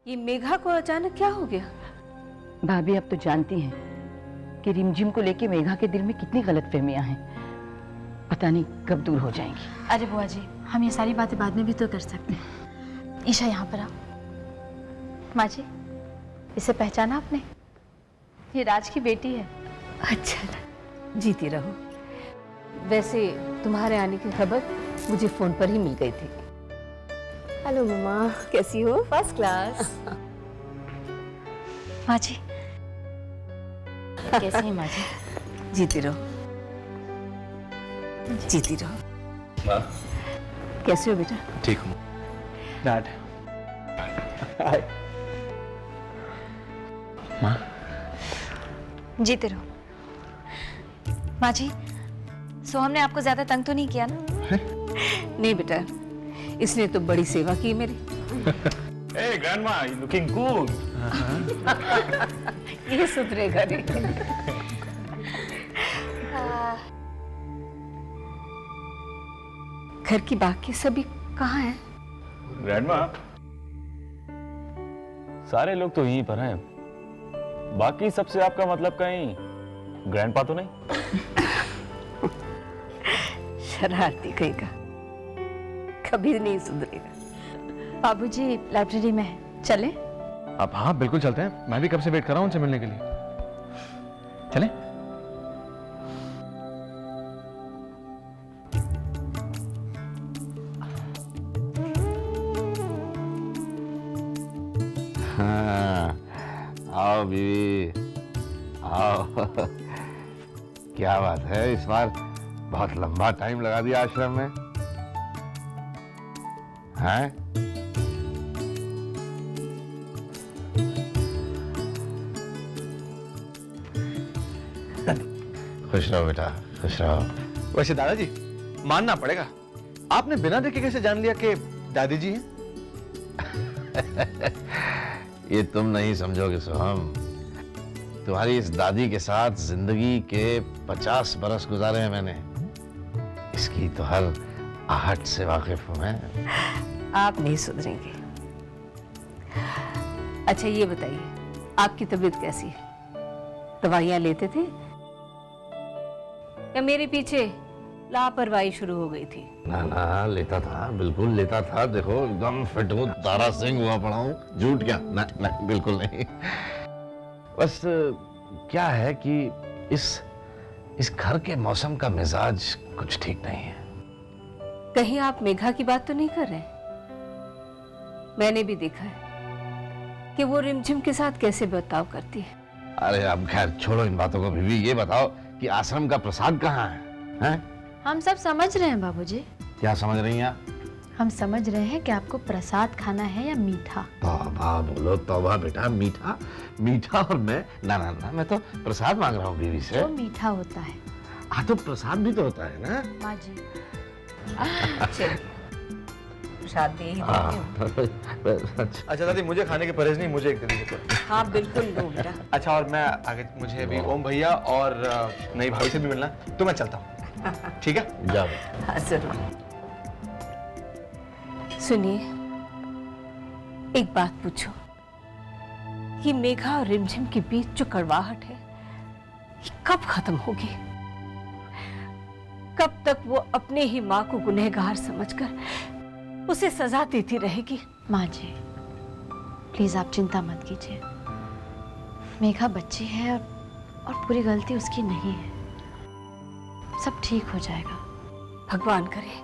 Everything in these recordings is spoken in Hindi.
ये मेघा को अचानक क्या हो गया? भाभी अब तो जानती हैं कि रिमझिम को लेके मेघा के दिल में कितनी गलतफहमियां हैं। पता नहीं कब दूर हो जाएंगी। अरे बुआ जी, हम ये सारी बातें बाद में भी तो कर सकते हैं। ईशा यहाँ पर आओ। माँ जी, इसे पहचाना आपने? ये राज की बेटी है। अच्छा, जीती रहो। वैसे तुम्हारे आने की खबर मुझे फोन पर ही मिल गई थी। हेलो मम्मा, कैसी हो? First class. माँ जी कैसे हैं माँ जी? जीती रहो, जीती रहो। माँ, कैसे हो बेटा? ठीक हूँ। डैड। हाय। माँ। जीते रहो। माँ जी, सोहम ने आपको ज्यादा तंग तो नहीं किया ना? नहीं बेटा, इसने तो बड़ी सेवा की मेरी। Hey grandma, you looking cool. ये सुधरेगा नहीं। घर की बाकी सभी कहाँ हैं? ग्रैंडमा, सारे लोग तो यहीं पर हैं। बाकी सबसे आपका मतलब कहीं ग्रैंडपा तो नहीं? शरारती कहीं का, कभी नहीं सुधरेगा। बाबूजी लाइब्रेरी में है, चले? अब हाँ बिल्कुल चलते हैं। मैं भी कब से वेट कर रहा हूँ उनसे मिलने के लिए। चलें? हाँ, आओ बीवी, आओ। क्या बात है, इस बार बहुत लंबा टाइम लगा दिया आश्रम में, हैं? खुश रहो बेटा, खुश रहो। वैसे दादाजी, मानना पड़ेगा, आपने बिना देखे कैसे जान लिया कि दादी जी हैं? ये तुम नहीं समझोगे सोहम। तुम्हारी इस दादी के साथ जिंदगी के 50 बरस गुजारे हैं मैंने। इसकी तो हर आहट से वाकिफ हूं मैं। आप नहीं सुधरेंगे। अच्छा ये बताइए, आपकी तबीयत कैसी है? दवाइयां लेते थे या मेरे पीछे लापरवाही शुरू हो गई थी? ना ना, लेता था, बिल्कुल लेता था। देखो एकदम फिट हूँ, तारा सिंह हुआ पड़ा हूँ। झूठ क्या? ना ना, बिल्कुल नहीं। बस क्या है कि इस घर के मौसम का मिजाज कुछ ठीक नहीं है। कहीं आप मेघा की बात तो नहीं कर रहे? मैंने भी देखा है कि वो रिमझिम के साथ कैसे बर्ताव करती है। अरे अब खैर छोड़ो इन बातों को। बीवी ये बताओ कि आश्रम का प्रसाद कहाँ है? हैं? हम सब समझ रहे हैं बाबूजी। क्या समझ रही हैं आप? हम समझ रहे हैं कि आपको प्रसाद खाना है या मीठा। तौबा बोलो तौबा बेटा, मीठा मीठा। और मैं ना ना ना, मैं तो प्रसाद मांग रहा हूँ बीवी से। जो मीठा होता है। हाँ तो प्रसाद भी तो होता है ना। माँ जी चलिए, प्रसाद दे ही देती हूँ। अच्छा दादी, मुझे खाने के परहेज नहीं, मुझे एक दे दीजिए तो। हाँ बिल्कुल दो बेटा। अच्छा, और मैं आगे मुझे भी ओम भैया और नई भाभी से भी मिलना है, तो मैं चलता हूँ। ठीक है? जाओ। हाँ जरूर। सुनिए, एक बात पूछो, ये मेघा और रिमझिम के बीच जो कड़वाहट है, ये कब खत्म होगी? कब तक वो अपने ही माँ को गुनहगार समझकर उसे सजा देती रहेगी? माँ जी प्लीज आप चिंता मत कीजिए। मेघा बच्ची है और पूरी गलती उसकी नहीं है। सब ठीक हो जाएगा। भगवान करे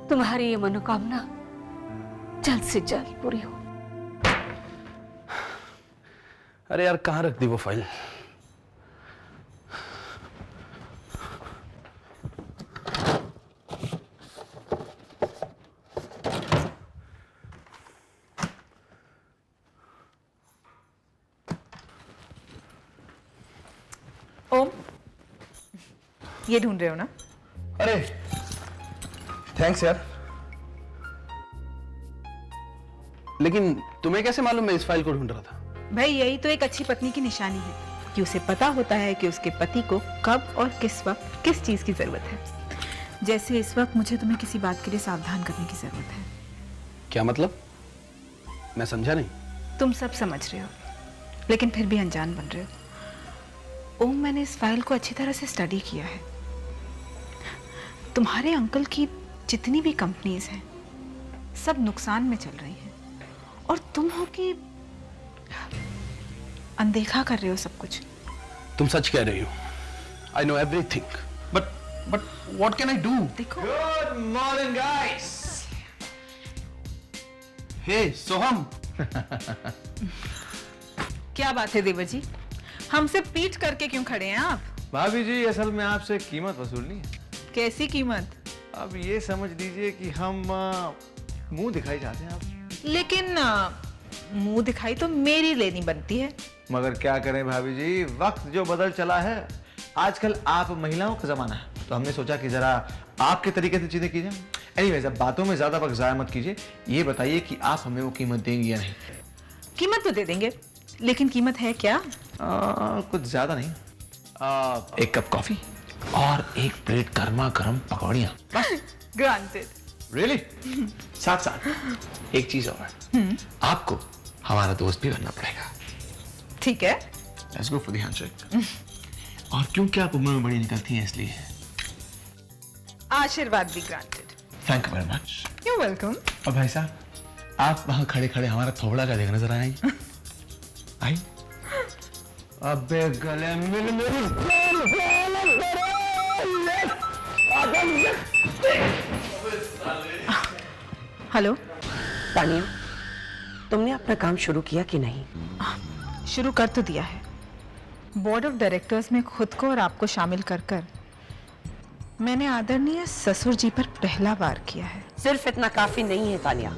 तुम्हारी ये मनोकामना जल्द से जल्द पूरी हो। अरे यार, कहाँ रख दी वो फाइल? ओम, ये ढूंढ रहे हो ना? अरे थैंक्स यार, लेकिन तुम्हें कैसे मालूम मैं इस फाइल को ढूंढ रहा था? भाई यही तो एक अच्छी पत्नी की निशानी है कि उसे पता होता है कि उसके पति को कब और किस वक्त किस चीज की जरूरत है। जैसे इस वक्त मुझे तुम्हें किसी बात के लिए सावधान करने की जरूरत है। क्या मतलब? मैं समझा नहीं। तुम सब समझ रहे हो, लेकिन फिर भी अनजान बन रहे हो। ओम, मैंने इस फाइल को अच्छी तरह से स्टडी किया है। तुम्हारे अंकल की जितनी भी कंपनीज हैं सब नुकसान में चल रही हैं, और तुम हो कि अनदेखा कर रहे हो सब कुछ। तुम सच कह रही हो। I know everything, but what can I do? देखो, गुड मॉर्निंग गाइस। हे सोहम। क्या बात है देवर जी, हमसे पीठ करके क्यों खड़े हैं आप? भाभी जी, असल में आपसे कीमत वसूलनी है। कैसी कीमत? अब ये समझ लीजिए कि हम मुंह दिखाई चाहते हैं आप। लेकिन मुंह दिखाई तो मेरी लेनी बनती है। मगर क्या करें भाभी जी, वक्त जो बदल चला है, आजकल आप महिलाओं का जमाना है, तो हमने सोचा कि जरा आपके तरीके से चीजें की जाए। एनीवेज, अब बातों में ज्यादा वक्त जाया मत कीजिए। ये बताइए कि आप हमें वो कीमत देंगी या नहीं? कीमत तो दे देंगे, लेकिन कीमत है क्या? कुछ ज्यादा नहीं। एक कप कॉफी और एक प्लेट गर्मा गर्म पकौड़ियाँ। ग्रांटेड। रियली? साथ साथ एक चीज और, आपको हमारा दोस्त भी बनना पड़ेगा। ठीक है। Let's go for the handshake. और क्योंकि आप उम्र में बड़ी निकलती हैं इसलिए। आशीर्वाद भी granted. Thank you very much. You welcome. और भाई साहब, आप वहां खड़े खड़े हमारा थोबड़ा का देखना जरा आइए। आई। अबे गले मिल हेलो तानिया, तुमने अपना काम शुरू किया कि नहीं? शुरू कर तो दिया है। बोर्ड ऑफ डायरेक्टर्स में खुद को और आपको शामिल कर कर मैंने आदरणीय ससुर जी पर पहला वार किया है। सिर्फ इतना काफी नहीं है तानिया।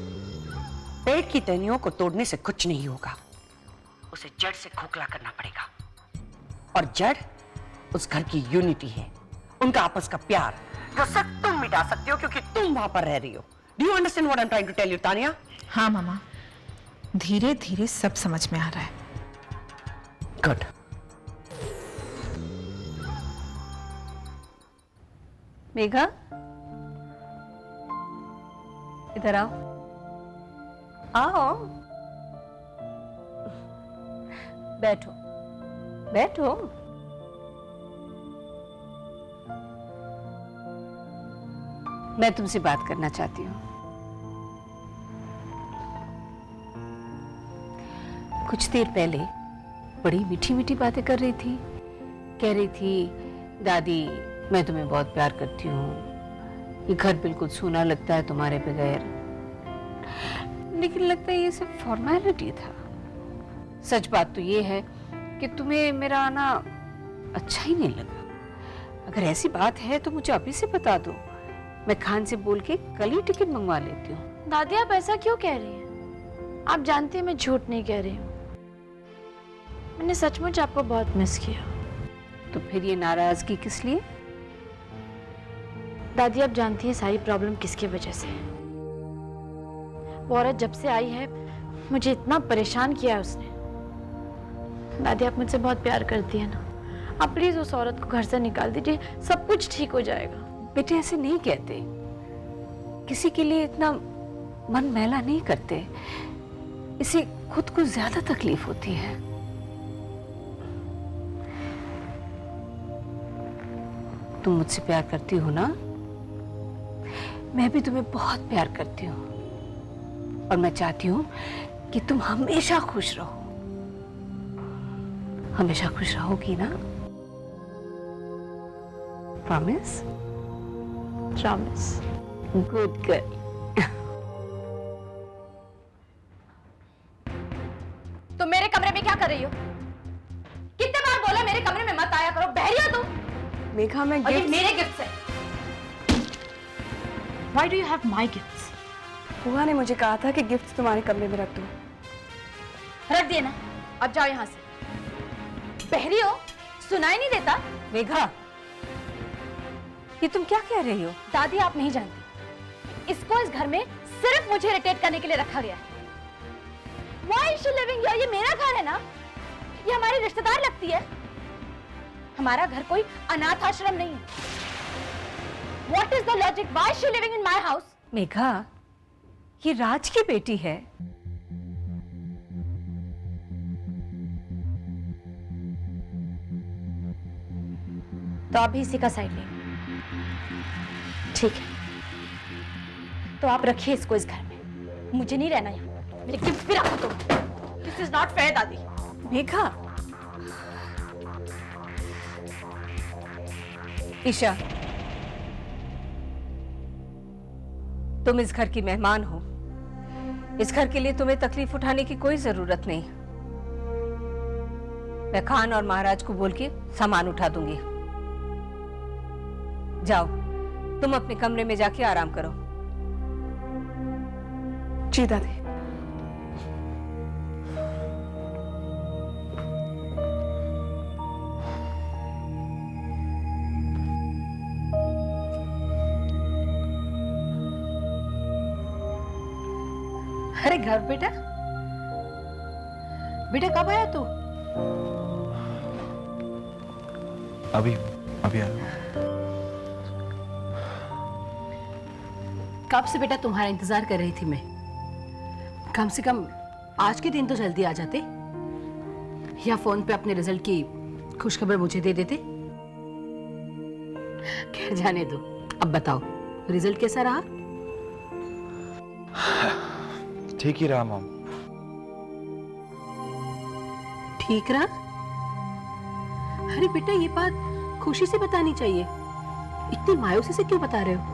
पेड़ की टहनियों को तोड़ने से कुछ नहीं होगा, उसे जड़ से खोखला करना पड़ेगा। और जड़ उस घर की यूनिटी है, उनका आपस का प्यार, जो सिर्फ तुम मिटा सकती हो क्योंकि तुम वहां पर रह रही हो। Do you understand what I am trying to tell you Tania? हाँ मामा, धीरे धीरे सब समझ में आ रहा है। गुड। मेघा, इधर आओ। आओ, बैठो बैठो। मैं तुमसे बात करना चाहती हूँ। कुछ देर पहले बड़ी मीठी मीठी बातें कर रही थी। कह रही थी, दादी मैं तुम्हें बहुत प्यार करती हूँ, ये घर बिल्कुल सूना लगता है तुम्हारे बगैर। लेकिन लगता है ये सिर्फ फॉर्मेलिटी था। सच बात तो ये है कि तुम्हें मेरा आना अच्छा ही नहीं लगा। अगर ऐसी बात है तो मुझे अभी से बता दो, मैं खान से बोल के कल ही टिकट मंगवा लेती हूँ। दादी आप ऐसा क्यों कह रही हैं? आप जानती हैं मैं झूठ नहीं कह रही हूँ। मैंने सचमुच आपको बहुत मिस किया। तो फिर ये नाराजगी किस लिए? दादी आप जानती हैं सारी प्रॉब्लम किसकी वजह से है। वो औरत जब से आई है मुझे इतना परेशान किया है उसने। दादी आप मुझसे बहुत प्यार करती है ना, आप प्लीज उस औरत को घर से निकाल दीजिए, सब कुछ ठीक हो जाएगा। बेटे ऐसे नहीं कहते, किसी के लिए इतना मन मैला नहीं करते, इसे खुद को ज्यादा तकलीफ होती है। तुम मुझसे प्यार करती हो ना? मैं भी तुम्हें बहुत प्यार करती हूँ और मैं चाहती हूँ कि तुम हमेशा खुश रहो। हमेशा खुश रहोगी ना? प्रॉमिस? प्रॉमिस। Good girl. तुम मेरे कमरे में क्या कर रही हो? कितने बार बोला मेरे कमरे में मत आया करो, बहरी हो तुम? मेघा, मैं और ये गिफ्ट। मेरे गिफ्ट्स हैं। Why do you have my gifts? बुआ ने मुझे कहा था कि गिफ्ट तुम्हारे कमरे में रख दो। रख दिए ना, अब जाओ यहाँ से। बहरी हो, सुनाई नहीं देता? मेघा, ये तुम क्या कह रही हो? दादी आप नहीं जानती, इसको इस घर में सिर्फ मुझे इरिटेट करने के लिए रखा गया है। Why is she living here? ये मेरा घर है ना, ये हमारी रिश्तेदार लगती है। हमारा घर कोई अनाथ आश्रम नहीं है। What is the logic? Why is she living in my house? Megha, ये राज की बेटी है, तो आप भी इसी का साइड लेंगे? ठीक है, तो आप रखिए इसको इस घर में, मुझे नहीं रहना यहाँ। लेकिन फिर आपको तुम, दिस इज नॉट फेयर दादी। मेघा, ईशा, तुम इस घर की मेहमान हो। इस घर के लिए तुम्हें तकलीफ उठाने की कोई जरूरत नहीं। मैं खान और महाराज को बोल के सामान उठा दूंगी। जाओ, तुम अपने कमरे में जाके आराम करो। जी दादी। अरे घर बेटा, बेटा कब आया तू? अभी अभी आया। कब से बेटा तुम्हारा इंतजार कर रही थी मैं। कम से कम आज के दिन तो जल्दी आ जाते, या फोन पे अपने रिजल्ट की खुशखबर मुझे दे देते। खैर जाने दो, अब बताओ रिजल्ट कैसा रहा? ठीक ही रहा मॉम। ठीक रहा? अरे बेटा ये बात खुशी से बतानी चाहिए, इतनी मायूसी से क्यों बता रहे हो?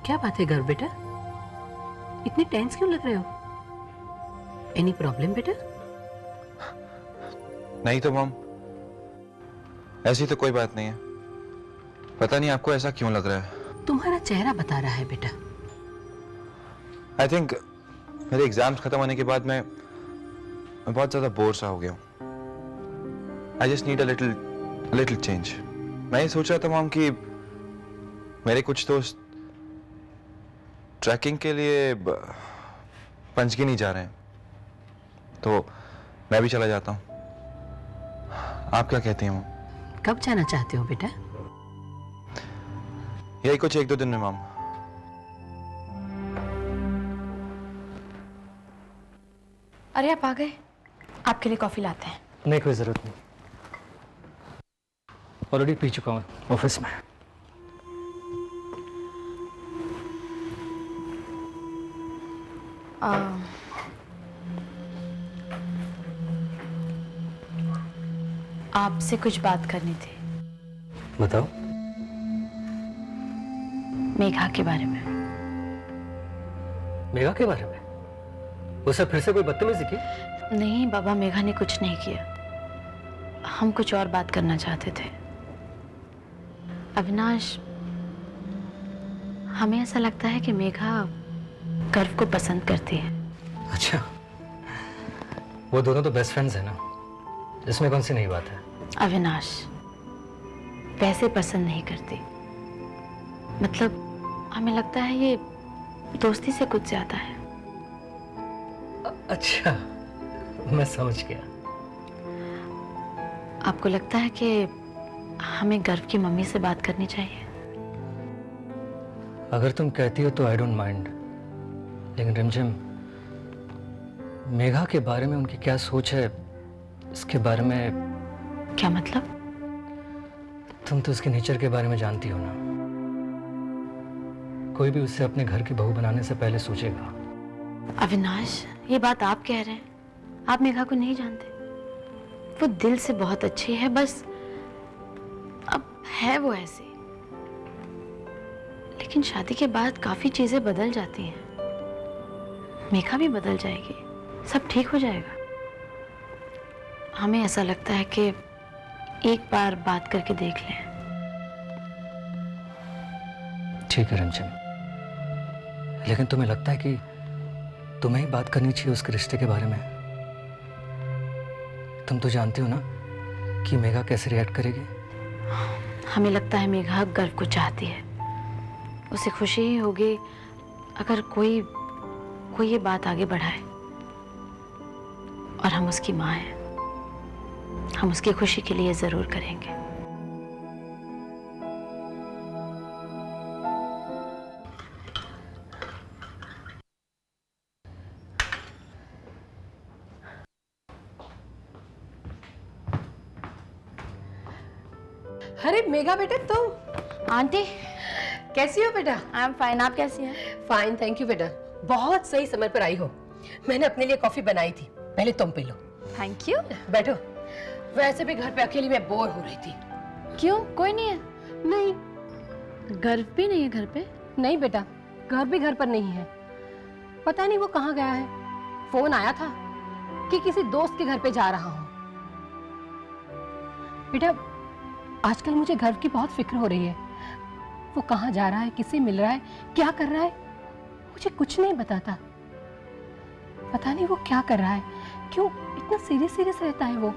क्या बात है गर्व बेटा, इतने टेंस क्यों लग रहे हो? एनी प्रॉब्लम बेटा? नहीं तो मॉम, ऐसी तो कोई बात नहीं है। पता नहीं आपको ऐसा क्यों लग रहा है। तुम्हारा चेहरा बता रहा है बेटा। आई थिंक मेरे एग्जाम्स खत्म होने के बाद मैं बहुत ज्यादा बोर सा हो गया हूँ। I just need a little change. मैं ये सोच रहा था मॉम कि मेरे कुछ दोस्त ट्रैकिंग के लिए पंचगिनी जा रहे हैं, तो मैं भी चला जाता हूँ। आप क्या कहती हैं मॉम? कब जाना चाहते हो बेटा? यही कुछ 1-2 दिन में मॉम। अरे आप आ गए, आपके लिए कॉफी लाते हैं। नहीं, कोई ज़रूरत नहीं, ऑलरेडी पी चुका हूँ ऑफिस में। आपसे कुछ बात करनी थी। बताओ। मेघा के बारे में। मेघा के बारे में? उसे फिर से कोई बदतमीजी की? नहीं बाबा, मेघा ने कुछ नहीं किया। हम कुछ और बात करना चाहते थे। अविनाश, हमें ऐसा लगता है कि मेघा गर्व को पसंद करती है। अच्छा, वो दोनों तो बेस्ट फ्रेंड्स हैं ना, इसमें कौन सी नई बात है? अविनाश, वैसे पसंद नहीं करती, मतलब हमें लगता है ये दोस्ती से कुछ ज्यादा है। अच्छा, मैं समझ गया। आपको लगता है कि हमें गर्व की मम्मी से बात करनी चाहिए? अगर तुम कहती हो तो आई डोंट माइंड, लेकिन रिमझिम, मेघा के बारे में उनकी क्या सोच है, इसके बारे में। क्या मतलब? तुम तो उसके नेचर के बारे में जानती हो ना। कोई भी उससे अपने घर की बहू बनाने से पहले सोचेगा। अविनाश, ये बात आप कह रहे हैं, आप मेघा को नहीं जानते। वो दिल से बहुत अच्छी है, बस अब है वो ऐसी। लेकिन शादी के बाद काफी चीजें बदल जाती हैं। मेघा भी बदल जाएगी, सब ठीक हो जाएगा। हमें ऐसा लगता है कि एक बार बात करके देख लें। ठीक है रिमझिम, लेकिन तुम्हें लगता है कि तुम्हें ही बात करनी चाहिए उसके रिश्ते के बारे में? तुम तो जानती हो ना कि मेघा कैसे रिएक्ट करेगी। हमें लगता है मेघा गर्व को चाहती है। उसे खुशी ही होगी अगर कोई ये बात आगे बढ़ाए। और हम उसकी माँ हैं, हम उसकी खुशी के लिए जरूर करेंगे। अरे मेघा बेटा तुम आंटी कैसी हो बेटा? आई एम फाइन, आप कैसी हैं? फाइन थैंक यू बेटा, बहुत सही समय पर आई हो। मैंने अपने लिए कॉफी बनाई थी, पहले तुम पी लो। Thank you. बैठो। वैसे भी घर पे अकेली मैं बोर हो रही थी। क्यों, कोई नहीं है? नहीं। घर भी नहीं है घर पे? नहीं बेटा, घर भी घर पर नहीं है। पता नहीं वो कहाँ गया है। फोन आया था कि किसी दोस्त के घर पे जा रहा हूँ। बेटा आजकल मुझे घर की बहुत फिक्र हो रही है। वो कहाँ जा रहा है, किससे मिल रहा है, क्या कर रहा है, मुझे कुछ नहीं बताता। पता नहीं वो क्या कर रहा है, क्यों इतना सीरियस सीरियस रहता है वो।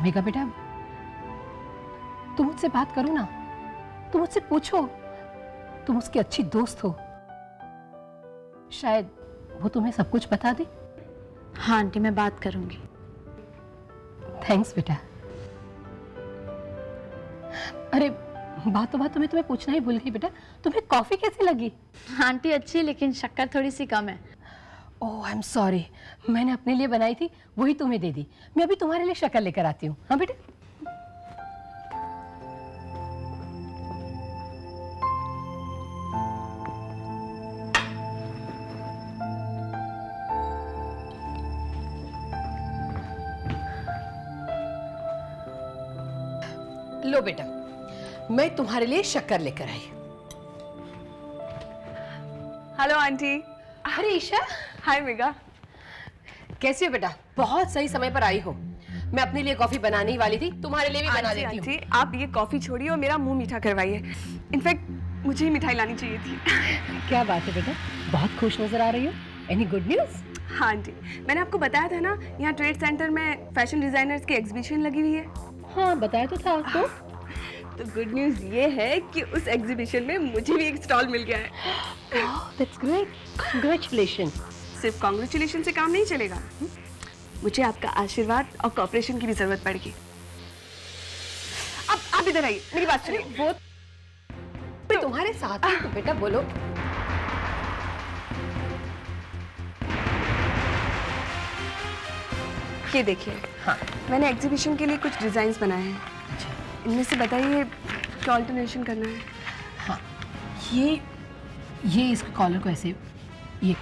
मेघा बेटा तुम मुझसे बात करो ना, तुम मुझसे पूछो, तुम उसकी अच्छी दोस्त हो, शायद वो तुम्हें सब कुछ बता दे। हाँ आंटी, मैं बात करूंगी। थैंक्स बेटा। अरे बातों बातों में तुम्हें पूछना ही भूल गई बेटा, तुम्हें कॉफी कैसी लगी? आंटी अच्छी है, लेकिन शक्कर थोड़ी सी कम है। ओह आई एम सॉरी, मैंने अपने लिए बनाई थी, वही तुम्हें दे दी। मैं अभी तुम्हारे लिए शक्कर लेकर आती हूँ। हाँ बेटा। लो बेटा, मैं तुम्हारे लिए शक्कर लेकर आई। Hello aunty. अरे ईशा, हाय मेगा। कैसी हो बेटा? बहुत सही समय पर आई हो। मैं अपने लिए कॉफी बनाने ही वाली थी, तुम्हारे लिए भी बना देती हूँ। आंटी आप ये कॉफी छोड़िए और मेरा मुंह मीठा करवाइए। इनफैक्ट मुझे ही मिठाई लानी चाहिए थी। क्या बात है बेटा, बहुत खुश नजर आ रही हो। Any good news? हाँ आंटी, मैंने आपको बताया था ना, यहाँ ट्रेड सेंटर में फैशन डिजाइनर्स की एग्जीबिशन लगी हुई है। हाँ बताया तो था आपको। तो गुड न्यूज ये है कि उस एग्जीबिशन में मुझे भी एक स्टॉल मिल गया है। That's great, congratulations. सिर्फ कांग्रेचुलेशन से काम नहीं चलेगा, मुझे आपका आशीर्वाद और कोऑपरेशन की भी जरूरत पड़ेगी। अब आप इधर आइए, मेरी बात सुनिए। वो मैं तुम्हारे साथ हूँ तो बेटा बोलो। ये देखिए, हाँ मैंने एग्जीबिशन के लिए कुछ डिजाइन्स बनाए हैं। इनमें से बताइए क्या ऑल्टरनेशन करना है? हाँ, ये इसके कॉलर को ऐसे, ये